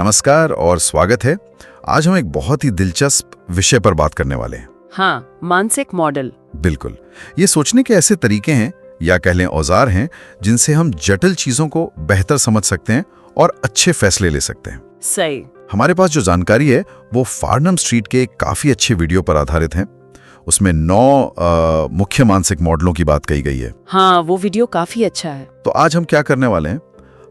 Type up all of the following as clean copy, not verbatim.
नमस्कार और स्वागत है। आज हम एक बहुत ही दिलचस्प विषय पर बात करने वाले हैं। हाँ, मानसिक मॉडल। बिल्कुल, ये सोचने के ऐसे तरीके हैं या कह लें औजार हैं जिनसे हम जटिल चीजों को बेहतर समझ सकते हैं और अच्छे फैसले ले सकते हैं। सही। हमारे पास जो जानकारी है वो फार्नम स्ट्रीट के एक काफी अच्छे वीडियो पर आधारित है। उसमें 9 मुख्य मानसिक मॉडलों की बात कही गई है। हाँ, वो वीडियो काफी अच्छा है। तो आज हम क्या करने वाले हैं,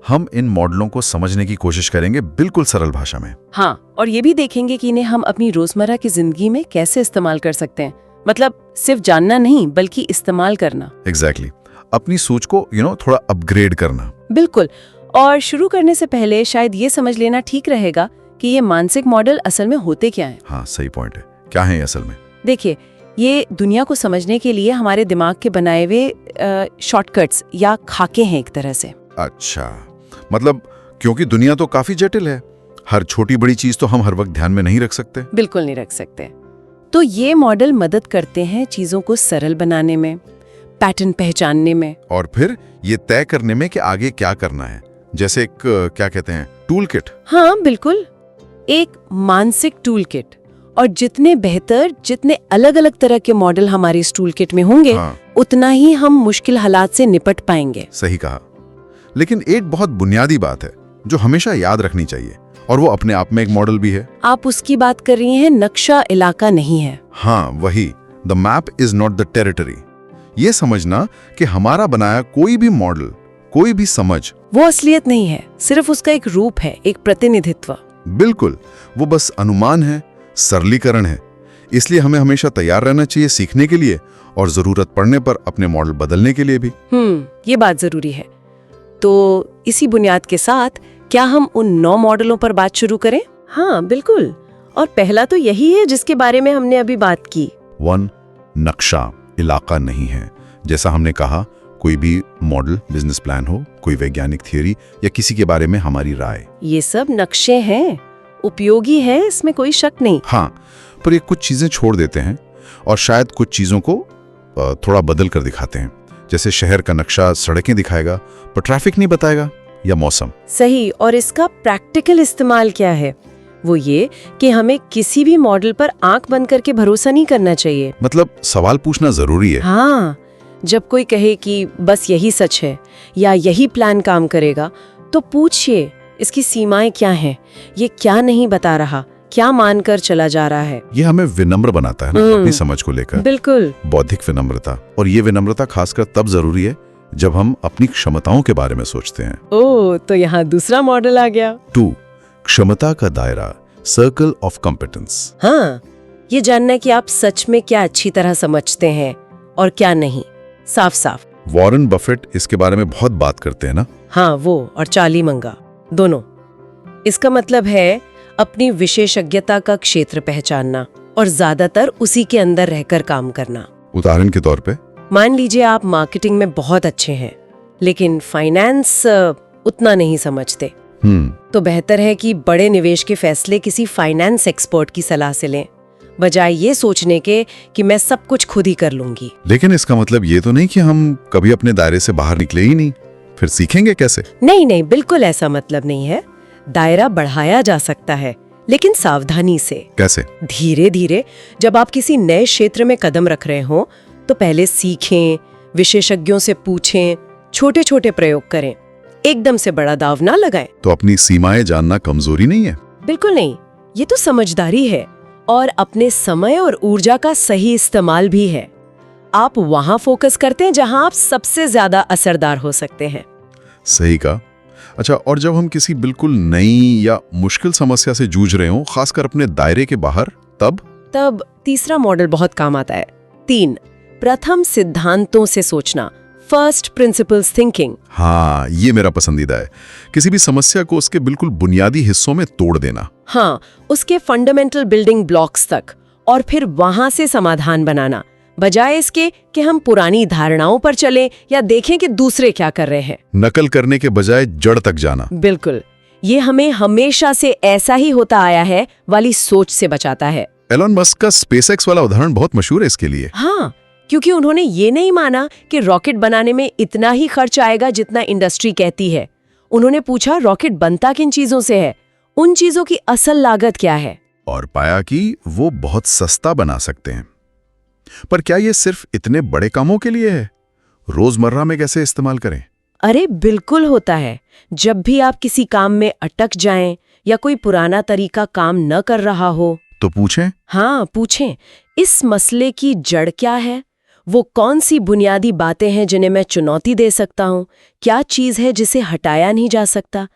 हम इन मॉडलों को समझने की कोशिश करेंगे बिल्कुल सरल भाषा में। हाँ, और ये भी देखेंगे कि इन्हें हम अपनी रोजमर्रा की जिंदगी में कैसे इस्तेमाल कर सकते हैं। मतलब सिर्फ जानना नहीं बल्कि इस्तेमाल करना। एग्जैक्टली, अपनी सोच को थोड़ा अपग्रेड करना। बिल्कुल। और शुरू करने से पहले शायद ये समझ लेना ठीक रहेगा कि ये मानसिक मॉडल असल में होते क्या हैं। हाँ, सही पॉइंट है। क्या है ये असल में? देखिए, ये दुनिया को समझने के लिए हमारे दिमाग के बनाए हुए शॉर्टकट्स या खाके हैं एक तरह से। अच्छा, मतलब क्योंकि दुनिया तो काफी जटिल है, हर छोटी बड़ी चीज तो हम हर वक्त ध्यान में नहीं रख सकते। बिल्कुल नहीं रख सकते। तो ये मॉडल मदद करते हैं चीजों को सरल बनाने में, पैटर्न पहचानने में, और फिर ये तय करने में कि आगे क्या करना है। जैसे एक क्या कहते हैं, टूल किट। हाँ बिल्कुल, एक मानसिक टूल किट। और जितने बेहतर, जितने अलग अलग तरह के मॉडल हमारे इस टूल किट में होंगे, हाँ, उतना ही हम मुश्किल हालात से निपट पाएंगे। सही कहा। लेकिन एक बहुत बुनियादी बात है जो हमेशा याद रखनी चाहिए, और वो अपने आप में एक मॉडल भी है। आप उसकी बात कर रही हैं, नक्शा इलाका नहीं है। हाँ वही, the map is not the territory. ये समझना कि हमारा बनाया कोई भी मॉडल, कोई भी समझ, वो असलियत नहीं है, सिर्फ उसका एक रूप है, एक प्रतिनिधित्व। बिल्कुल, वो बस अनुमान है, सरलीकरण है। इसलिए हमें हमेशा तैयार रहना चाहिए सीखने के लिए, और जरूरत पड़ने पर अपने मॉडल बदलने के लिए भी। ये बात जरूरी है। तो इसी बुनियाद के साथ क्या हम उन 9 मॉडलों पर बात शुरू करें? हाँ बिल्कुल। और पहला तो यही है जिसके बारे में हमने अभी बात की। 1, नक्शा इलाका नहीं है। जैसा हमने कहा, कोई भी मॉडल, बिजनेस प्लान हो, कोई वैज्ञानिक थियोरी या किसी के बारे में हमारी राय, ये सब नक्शे हैं, उपयोगी है, इसमें कोई शक नहीं। हाँ, पर ये कुछ चीजें छोड़ देते हैं और शायद कुछ चीजों को थोड़ा बदल कर दिखाते हैं। जैसे शहर का नक्शा सड़कें दिखाएगा पर ट्रैफिक नहीं बताएगा, या मौसम। सही। और इसका प्रैक्टिकल इस्तेमाल क्या है? वो ये कि हमें किसी भी मॉडल पर आंख बंद करके भरोसा नहीं करना चाहिए। मतलब सवाल पूछना जरूरी है। हाँ, जब कोई कहे कि बस यही सच है या यही प्लान काम करेगा, तो पूछिए इसकी सीमाएं क्या हैं, ये क्या नहीं बता रहा, क्या मानकर चला जा रहा है। ये हमें विनम्र बनाता है ना, अपनी समझ को लेकर। बिल्कुल, बौद्धिक विनम्रता। और ये विनम्रता खासकर तब जरूरी है जब हम अपनी क्षमताओं के बारे में सोचते हैं। ओह, तो यहाँ दूसरा मॉडल आ गया। 2, क्षमता का दायरा, सर्कल ऑफ कॉम्पिटेंस। हाँ, ये जानना कि आप सच में क्या अच्छी तरह समझते हैं और क्या नहीं, साफ साफ। वॉरेन बफेट इसके बारे में बहुत बात करते हैं ना। हाँ, वो और चार्ली मंगा दोनों। इसका मतलब है अपनी विशेषज्ञता का क्षेत्र पहचानना और ज्यादातर उसी के अंदर रहकर काम करना। उदाहरण के तौर पे, मान लीजिए आप मार्केटिंग में बहुत अच्छे हैं लेकिन फाइनेंस उतना नहीं समझते। तो बेहतर है कि बड़े निवेश के फैसले किसी फाइनेंस एक्सपर्ट की सलाह से लें, बजाय ये सोचने के कि मैं सब कुछ खुद ही कर लूंगी। लेकिन इसका मतलब ये तो नहीं कि हम कभी अपने दायरे से बाहर निकले ही नहीं, फिर सीखेंगे कैसे? नहीं, बिल्कुल ऐसा मतलब नहीं है। दायरा बढ़ाया जा सकता है, लेकिन सावधानी से। कैसे? धीरे धीरे। जब आप किसी नए क्षेत्र में कदम रख रहे हो तो पहले सीखें, विशेषज्ञों से पूछें, छोटे छोटे प्रयोग करें, एकदम से बड़ा दाव ना लगाएं। तो अपनी सीमाएं जानना कमजोरी नहीं है? बिल्कुल नहीं, ये तो समझदारी है और अपने समय और ऊर्जा का सही इस्तेमाल भी है। आप वहां फोकस करते हैं जहां आप सबसे ज्यादा असरदार हो सकते हैं। सही कहा। अच्छा, और जब हम किसी बिल्कुल नई या मुश्किल समस्या से जूझ रहे हो, खासकर अपने दायरे के बाहर, तब तीसरा मॉडल बहुत काम आता है। 3, प्रथम सिद्धांतों से सोचना, फर्स्ट प्रिंसिपल्स थिंकिंग। हाँ, ये मेरा पसंदीदा है। किसी भी समस्या को उसके बिल्कुल बुनियादी हिस्सों में तोड़ देना। हाँ, उसके फंडामेंटल बिल्डिंग ब्लॉक्स तक, और फिर वहां से समाधान बनाना, बजाय इसके कि हम पुरानी धारणाओं पर चलें या देखें कि दूसरे क्या कर रहे हैं। नकल करने के बजाय जड़ तक जाना। बिल्कुल, ये हमें हमेशा से ऐसा ही होता आया है वाली सोच से बचाता है। एलन मस्क का स्पेसएक्स वाला उदाहरण बहुत मशहूर है इसके लिए। हाँ, क्योंकि उन्होंने ये नहीं माना कि रॉकेट बनाने में इतना ही खर्च आएगा जितना इंडस्ट्री कहती है। उन्होंने पूछा, रॉकेट बनता किन चीजों से है, उन चीजों की असल लागत क्या है। और पाया कि वो बहुत सस्ता बना सकते हैं। पर क्या ये सिर्फ इतने बड़े कामों के लिए है? रोजमर्रा में कैसे इस्तेमाल करें? अरे बिल्कुल होता है। जब भी आप किसी काम में अटक जाएं या कोई पुराना तरीका काम न कर रहा हो तो पूछें। हाँ, पूछें, इस मसले की जड़ क्या है? वो कौन सी बुनियादी बातें हैं जिन्हें मैं चुनौती दे सकता हूँ? क्या चीज़ है जिसे हटाया नहीं जा सकता?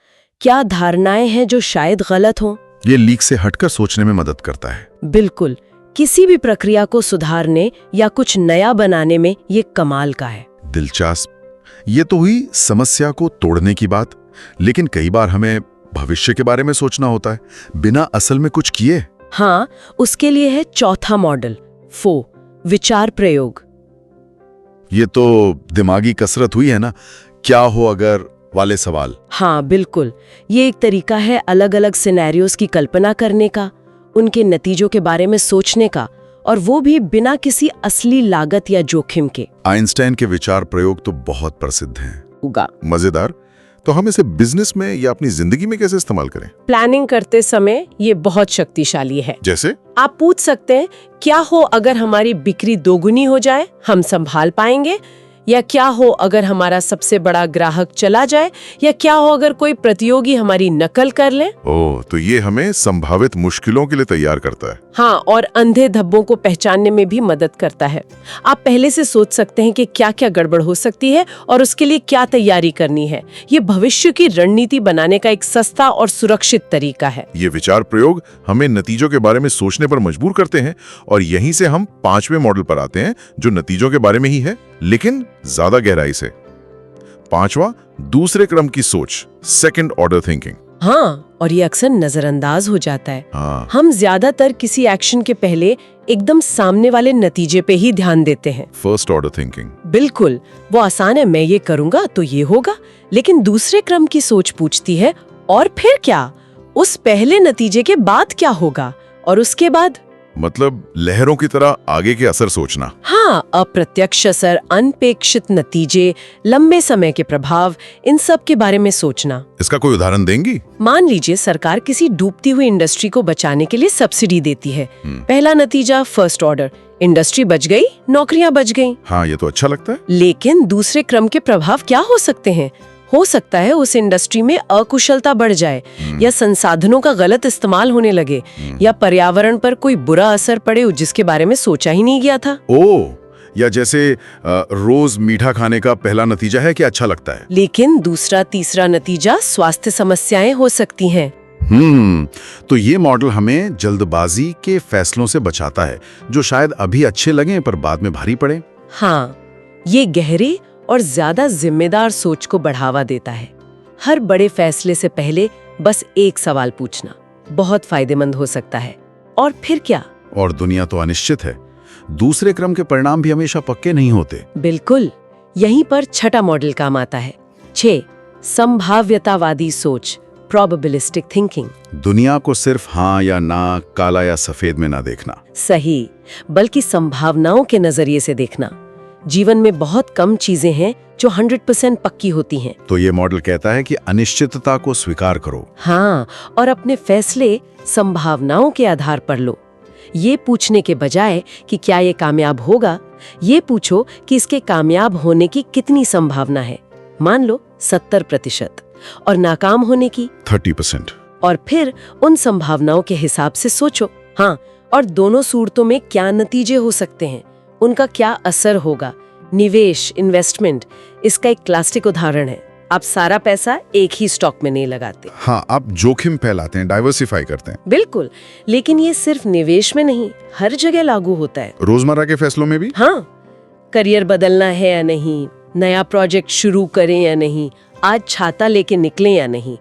क्या धारणाएं हैं जो शायद गलत हों? ये लीक से हटकर सोचने में मदद करता है। बिल्कुल, किसी भी प्रक्रिया को सुधारने या कुछ नया बनाने में ये कमाल का है। दिलचस्प। ये तो हुई समस्या को तोड़ने की बात, लेकिन कई बार हमें भविष्य के बारे में सोचना होता है बिना असल में कुछ किए। हाँ, उसके लिए है चौथा मॉडल, विचार प्रयोग। ये तो दिमागी कसरत हुई है ना, क्या हो अगर वाले सवाल। हाँ बिल्कुल, ये एक तरीका है अलग अलग सिनेरियोस की कल्पना करने का, उनके नतीजों के बारे में सोचने का, और वो भी बिना किसी असली लागत या जोखिम के। आइंस्टाइन के विचार प्रयोग तो बहुत प्रसिद्ध हैं। होगा मजेदार। तो हम इसे बिजनेस में या अपनी जिंदगी में कैसे इस्तेमाल करें? प्लानिंग करते समय ये बहुत शक्तिशाली है। जैसे आप पूछ सकते हैं, क्या हो अगर हमारी बिक्री दोगुनी हो जाए, हम संभाल पाएंगे? या क्या हो अगर हमारा सबसे बड़ा ग्राहक चला जाए? या क्या हो अगर कोई प्रतियोगी हमारी नकल कर ले? ओह, तो ये हमें संभावित मुश्किलों के लिए तैयार करता है। हाँ, और अंधे धब्बों को पहचानने में भी मदद करता है। आप पहले से सोच सकते हैं कि क्या क्या गड़बड़ हो सकती है और उसके लिए क्या तैयारी करनी है। ये भविष्य की रणनीति बनाने का एक सस्ता और सुरक्षित तरीका है। ये विचार प्रयोग हमें नतीजों के बारे में सोचने पर मजबूर करते हैं, और यहीं से हम 5वें मॉडल पर आते हैं जो नतीजों के बारे में ही है, लेकिन ज्यादा गहराई से। 5वां, दूसरे क्रम की सोच, सेकंड ऑर्डर थिंकिंग। हाँ, और ये अक्सर नजरअंदाज हो जाता है। हाँ। हम ज्यादातर किसी एक्शन के पहले एकदम सामने वाले नतीजे पे ही ध्यान देते हैं। First order thinking. बिल्कुल, वो आसान है, मैं ये करूंगा तो ये होगा। लेकिन दूसरे क्रम की सोच पूछती है, और फिर क्या? उस पहले नतीजे के बाद क्या होगा? और उसके बाद? मतलब लहरों की तरह आगे के असर सोचना। हाँ, अप्रत्यक्ष असर, अनपेक्षित नतीजे, लंबे समय के प्रभाव, इन सब के बारे में सोचना। इसका कोई उदाहरण देंगी? मान लीजिए सरकार किसी डूबती हुई इंडस्ट्री को बचाने के लिए सब्सिडी देती है। पहला नतीजा फर्स्ट ऑर्डर, इंडस्ट्री बच गई, नौकरियां बच गईं। हाँ, ये तो अच्छा लगता है। लेकिन दूसरे क्रम के प्रभाव क्या हो सकते हैं? हो सकता है उस इंडस्ट्री में अकुशलता बढ़ जाए, या संसाधनों का गलत इस्तेमाल होने लगे, या पर्यावरण पर कोई बुरा असर पड़े जिसके बारे में सोचा ही नहीं गया था। ओह, या जैसे रोज मीठा खाने का पहला नतीजा है कि अच्छा लगता है, लेकिन दूसरा तीसरा नतीजा स्वास्थ्य समस्याएं हो सकती हैं। तो ये मॉडल हमें जल्दबाजी के फैसलों से बचाता है, जो शायद अभी अच्छे लगें पर बाद में भारी पड़े। हाँ, ये गहरे और ज्यादा जिम्मेदार सोच को बढ़ावा देता है। हर बड़े फैसले से पहले बस एक सवाल पूछना बहुत फायदेमंद हो सकता है, और फिर क्या? और दुनिया तो अनिश्चित है, दूसरे क्रम के परिणाम भी हमेशा पक्के नहीं होते। बिल्कुल, यहीं पर छठा मॉडल काम आता है। 6, संभाव्यतावादी सोच, प्रोबेबिलिस्टिक थिंकिंग। दुनिया को सिर्फ हाँ या ना, काला या सफेद में ना देखना। सही, बल्कि संभावनाओं के नजरिए से देखना। जीवन में बहुत कम चीजें हैं जो 100% पक्की होती हैं। तो ये मॉडल कहता है कि अनिश्चितता को स्वीकार करो। हाँ, और अपने फैसले संभावनाओं के आधार पर लो। ये पूछने के बजाय कि क्या ये कामयाब होगा, ये पूछो कि इसके कामयाब होने की कितनी संभावना है। मान लो 70%, और नाकाम होने की 30%। और फिर उन संभावनाओं के हिसाब से सोचो, हाँ, और दोनों सूरतों में क्या नतीजे हो सकते हैं, उनका क्या असर होगा। निवेश, इन्वेस्टमेंट, इसका एक क्लासिक उदाहरण है। आप सारा पैसा एक ही स्टॉक में नहीं लगाते। हाँ, आप जोखिम फैलाते हैं, डाइवर्सिफाई करते हैं। बिल्कुल, लेकिन ये सिर्फ निवेश में नहीं, हर जगह लागू होता है। रोजमर्रा के फैसलों में भी। हाँ, करियर बदलना है या नहीं, नया प्रोजेक्ट शुरू करें या नहीं, आज छाता लेके निकलें या नहीं।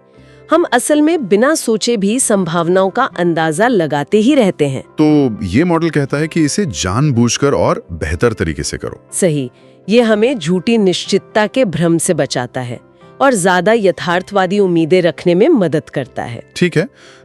हम असल में बिना सोचे भी संभावनाओं का अंदाजा लगाते ही रहते हैं। तो ये मॉडल कहता है कि इसे जानबूझकर और बेहतर तरीके से करो। सही, ये हमें झूठी निश्चितता के भ्रम से बचाता है और ज्यादा यथार्थवादी उम्मीदें रखने में मदद करता है। ठीक है,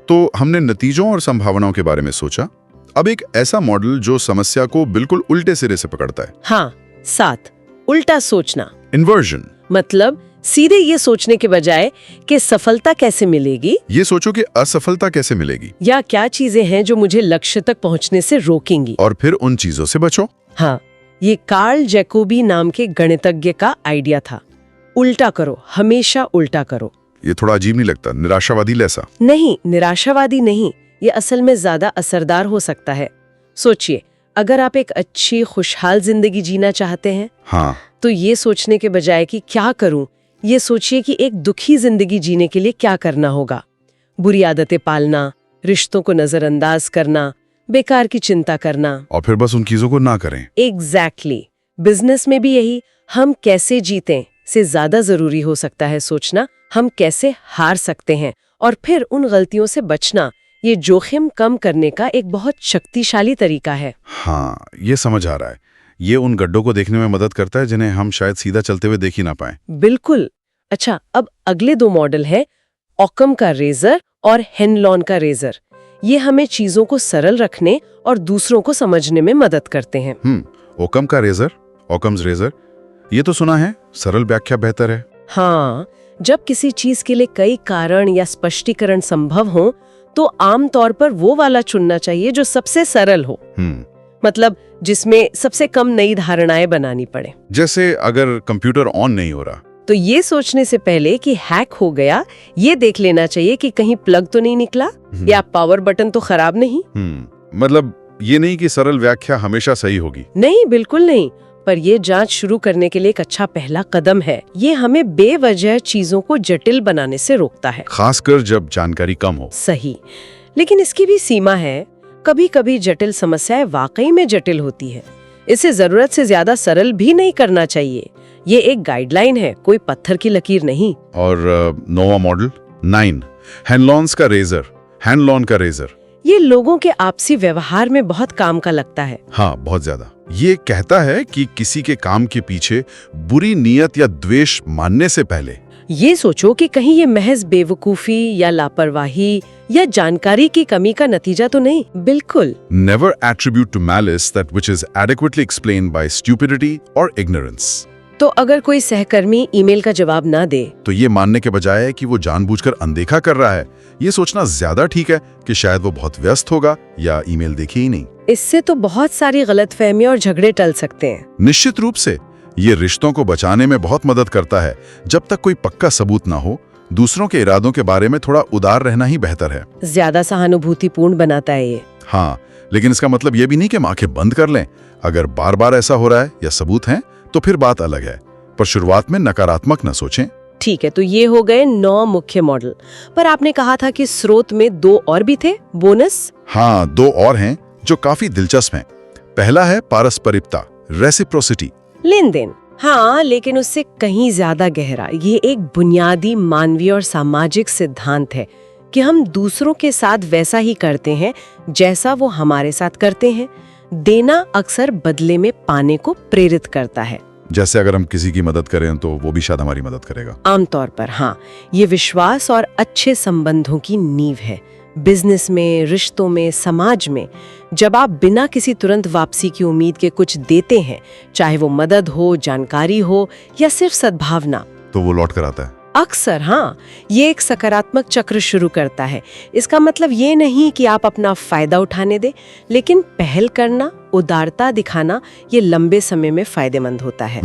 तो हमने नतीजों और संभावनाओं के बारे में सोचा। अब एक ऐसा मॉडल जो समस्या को बिल्कुल उल्टे सिरे से पकड़ता है। हाँ, 7, उल्टा सोचना। इन्वर्जन। मतलब सीधे ये सोचने के बजाय कि सफलता कैसे मिलेगी ये सोचो कि असफलता कैसे मिलेगी या क्या चीजें हैं जो मुझे लक्ष्य तक पहुंचने से रोकेंगी। और फिर उन चीजों से बचो। हाँ, ये कार्ल जैकोबी नाम के गणितज्ञ का आइडिया था। उल्टा करो, हमेशा उल्टा करो। ये थोड़ा अजीब नहीं लगता? निराशावादी लैसा? नहीं, निराशावादी नहीं, ये असल में ज्यादा असरदार हो सकता है। सोचिए, अगर आप एक अच्छी खुशहाल जिंदगी जीना चाहते हैं, हाँ, तो ये सोचने के बजाय कि क्या करूं, ये सोचिए कि एक दुखी जिंदगी जीने के लिए क्या करना होगा। बुरी आदतें पालना, रिश्तों को नजरअंदाज करना, बेकार की चिंता करना। और फिर बस उन चीजों को ना करें। एग्जैक्टली। बिजनेस में भी यही, हम कैसे जीतें से ज्यादा जरूरी हो सकता है सोचना हम कैसे हार सकते हैं, और फिर उन गलतियों से बचना। ये जोखिम कम करने का एक बहुत शक्तिशाली तरीका है। हाँ, ये समझ आ रहा है। ये उन गड्ढों को देखने में मदद करता है जिन्हें हम शायद सीधा चलते हुए देख ही ना पाए। बिल्कुल। अच्छा, अब अगले दो मॉडल है ऑकम का रेजर और हेनलॉन का रेजर। ये हमें चीजों को सरल रखने और दूसरों को समझने में मदद करते हैं। ओकम का रेजर, ऑकम्स रेजर, ये तो सुना है। सरल व्याख्या बेहतर है। हाँ, जब किसी चीज के लिए कई कारण या स्पष्टीकरण संभव हो तो आमतौर पर वो वाला चुनना चाहिए जो सबसे सरल हो। मतलब जिसमें सबसे कम नई धारणाएं बनानी पड़े। जैसे अगर कंप्यूटर ऑन नहीं हो रहा, तो ये सोचने से पहले कि हैक हो गया, ये देख लेना चाहिए कि कहीं प्लग तो नहीं निकला या पावर बटन तो खराब नहीं। मतलब ये नहीं कि सरल व्याख्या हमेशा सही होगी। नहीं, बिल्कुल नहीं, पर ये जांच शुरू करने के लिए एक अच्छा पहला कदम है। ये हमें बेवजह चीजों को जटिल बनाने से रोकता है, खासकर जब जानकारी कम हो। सही, लेकिन इसकी भी सीमा है। कभी कभी जटिल समस्याएं वाकई में जटिल होती है। इसे जरूरत से ज्यादा सरल भी नहीं करना चाहिए। ये एक गाइडलाइन है, कोई पत्थर की लकीर नहीं। और नोवा मॉडल 9, हैनलॉन का रेजर, ये लोगों के आपसी व्यवहार में बहुत काम का लगता है। हाँ, बहुत ज्यादा। ये कहता है कि किसी के काम के पीछे बुरी नीयत या द्वेष मानने से पहले ये सोचो कि कहीं ये महज बेवकूफी या लापरवाही या जानकारी की कमी का नतीजा तो नहीं। बिल्कुल। Never attribute to malice that which is adequately explained by stupidity or ignorance. तो अगर कोई सहकर्मी ईमेल का जवाब ना दे, तो ये मानने के बजाय कि वो जानबूझकर अनदेखा कर रहा है, ये सोचना ज्यादा ठीक है कि शायद वो बहुत व्यस्त होगा या ईमेल देखे ही नहीं। इससे तो बहुत सारी गलतफहमियां और झगड़े टल सकते हैं। निश्चित रूप से ये रिश्तों को बचाने में बहुत मदद करता है। जब तक कोई पक्का सबूत ना हो, दूसरों के इरादों के बारे में थोड़ा उदार रहना ही बेहतर है। ज्यादा सहानुभूतिपूर्ण बनाता है ये। हाँ, लेकिन इसका मतलब ये भी नहीं कि हम आंखें बंद कर लें। अगर बार बार ऐसा हो रहा है या सबूत हैं, तो फिर बात अलग है, पर शुरुआत में नकारात्मक न सोचें। ठीक है, तो ये हो गए 9 मुख्य मॉडल। पर आपने कहा था कि स्रोत में 2 और भी थे, बोनस। हाँ, 2 और हैं जो काफी दिलचस्प हैं। पहला है पारस्परिकता, रेसिप्रोसिटी, लेन देन। हाँ, लेकिन उससे कहीं ज्यादा गहरा। ये एक बुनियादी मानवीय और सामाजिक सिद्धांत है कि हम दूसरों के साथ वैसा ही करते हैं जैसा वो हमारे साथ करते हैं। देना अक्सर बदले में पाने को प्रेरित करता है। जैसे अगर हम किसी की मदद करें तो वो भी शायद हमारी मदद करेगा। आमतौर पर हाँ, ये विश्वास और अच्छे संबंधों की नींव है। बिजनेस में, रिश्तों में, समाज में जब आप बिना किसी तुरंत वापसी की उम्मीद के कुछ देते हैं, चाहे वो मदद हो, जानकारी हो या सिर्फ सद्भावना, तो वो लौट कर आता है अक्सर। हाँ, ये एक सकारात्मक चक्र शुरू करता है। इसका मतलब ये नहीं कि आप अपना फायदा उठाने दें, लेकिन पहल करना, उदारता दिखाना, ये लंबे समय में फायदेमंद होता है।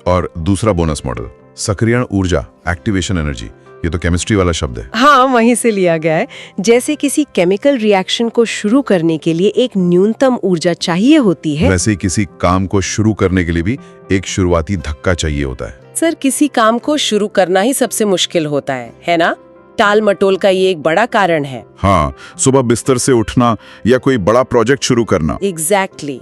और दूसरा बोनस मॉडल, सक्रियण ऊर्जा, एक्टिवेशन एनर्जी, ये तो केमिस्ट्री वाला शब्द है। हाँ, वहीं से लिया गया है। जैसे किसी केमिकल रिएक्शन को शुरू करने के लिए एक न्यूनतम ऊर्जा चाहिए होती है, वैसे ही किसी काम को शुरू करने के लिए भी एक शुरुआती धक्का चाहिए होता है। सर, किसी काम को शुरू करना ही सबसे मुश्किल होता है ना? टाल मटोल का ये एक बड़ा कारण है। हाँ, सुबह बिस्तर से उठना या कोई बड़ा प्रोजेक्ट शुरू करना। एग्जैक्टली।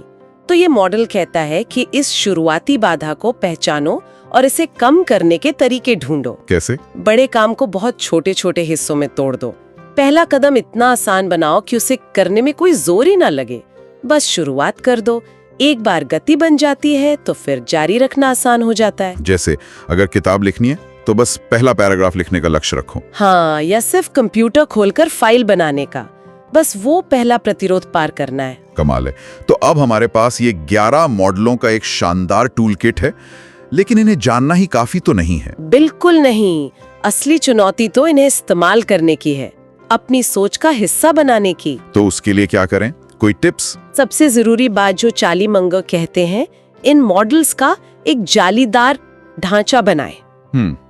तो ये मॉडल कहता है कि इस शुरुआती बाधा को पहचानो और इसे कम करने के तरीके ढूंढो। कैसे? बड़े काम को बहुत छोटे छोटे हिस्सों में तोड़ दो। पहला कदम इतना आसान बनाओ कि उसे करने में कोई जोर ही ना लगे। बस शुरुआत कर दो। एक बार गति बन जाती है तो फिर जारी रखना आसान हो जाता है। जैसे अगर किताब लिखनी है तो बस पहला पैराग्राफ लिखने का लक्ष्य रखो। हाँ, या सिर्फ कंप्यूटर खोलकर फाइल बनाने का, बस वो पहला प्रतिरोध पार करना है। कमाल है। तो अब हमारे पास ये 11 मॉडलों का एक शानदार टूल किट है लेकिन इन्हें जानना ही काफी तो नहीं है। बिल्कुल नहीं। असली चुनौती तो इन्हें इस्तेमाल करने की है, अपनी सोच का हिस्सा बनाने की। तो उसके लिए क्या करें? कोई टिप्स? सबसे जरूरी बात जो चार्ली मंगर कहते हैं, इन मॉडल्स का एक जालीदार ढांचा बनाएं।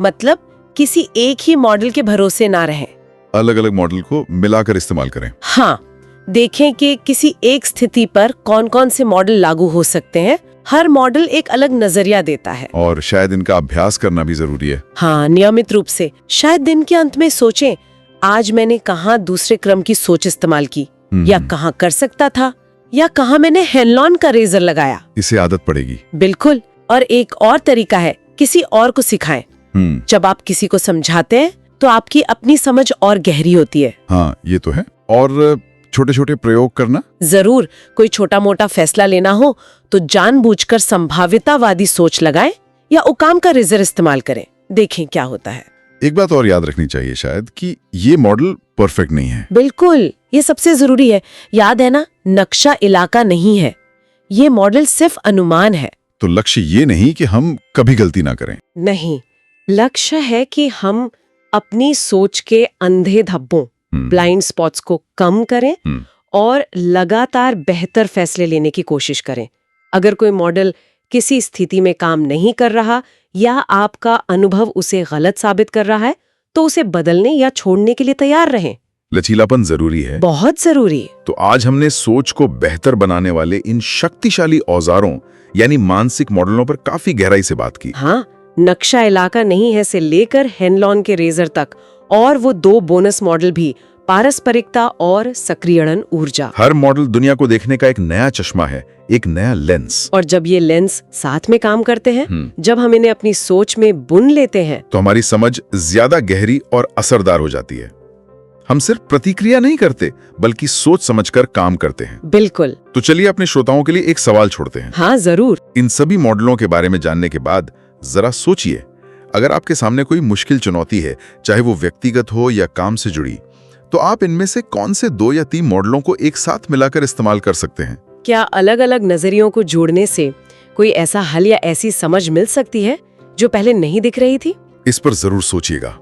मतलब किसी एक ही मॉडल के भरोसे ना रहें। अलग अलग मॉडल को मिलाकर इस्तेमाल करें। हाँ, देखें कि किसी एक स्थिति पर कौन कौन से मॉडल लागू हो सकते हैं। हर मॉडल एक अलग नजरिया देता है। और शायद इनका अभ्यास करना भी जरूरी है। हाँ, नियमित रूप से। शायद दिन के अंत में सोचें, आज मैंने कहाँ दूसरे क्रम की सोच इस्तेमाल की, या कहाँ कर सकता था, या कहाँ मैंने हेनलॉन का रेजर लगाया। इसे आदत पड़ेगी। बिल्कुल। और एक और तरीका है, किसी और को सिखाएं। जब आप किसी को समझाते हैं तो आपकी अपनी समझ और गहरी होती है। हाँ, ये तो है। और छोटे छोटे प्रयोग करना जरूर। कोई छोटा मोटा फैसला लेना हो तो जानबूझकर संभावितावादी सोच लगाएं या ओकाम का रेजर इस्तेमाल करें। देखें क्या होता है। एक बात और याद रखनी चाहिए शायद कि ये मॉडल परफेक्ट नहीं है। बिल्कुल, ये सबसे जरूरी है। याद है ना, नक्शा इलाका नहीं है, ये मॉडल सिर्फ अनुमान है। तो लक्ष्य ये नहीं कि हम कभी गलती ना करें। नहीं, लक्ष्य है कि हम अपनी सोच के अंधे धब्बों, ब्लाइंड स्पॉट्स को कम करें और लगातार बेहतर फैसले लेने की कोशिश करें। अगर कोई मॉडल किसी स्थिति में काम नहीं कर रहा या आपका अनुभव उसे गलत साबित कर रहा है, तो उसे बदलने या छोड़ने के लिए तैयार रहें। लचीलापन जरूरी है, बहुत जरूरी। तो आज हमने सोच को बेहतर बनाने वाले इन शक्तिशाली औजारों यानी मानसिक मॉडलों पर काफी गहराई से बात की। हाँ, नक्शा इलाका नहीं है से लेकर हेनलॉन के रेजर तक, और वो 2 बोनस मॉडल भी, पारस्परिकता और सक्रियण ऊर्जा। हर मॉडल दुनिया को देखने का एक नया चश्मा है, एक नया लेंस। और जब ये लेंस साथ में काम करते हैं, जब हम इन्हें अपनी सोच में बुन लेते हैं, तो हमारी समझ ज्यादा गहरी और असरदार हो जाती है। हम सिर्फ प्रतिक्रिया नहीं करते, बल्कि सोच समझकर काम करते हैं। बिल्कुल। तो चलिए अपने श्रोताओं के लिए एक सवाल छोड़ते हैं। हाँ, जरूर। इन सभी मॉडलों के बारे में जानने के बाद जरा सोचिए, अगर आपके सामने कोई मुश्किल चुनौती है, चाहे वो व्यक्तिगत हो या काम से जुड़ी, तो आप इनमें से कौन से 2 या 3 मॉडलों को एक साथ मिलाकर इस्तेमाल कर सकते हैं? क्या अलग अलग नजरियों को जोड़ने से कोई ऐसा हल या ऐसी समझ मिल सकती है जो पहले नहीं दिख रही थी? इस पर जरूर सोचिएगा।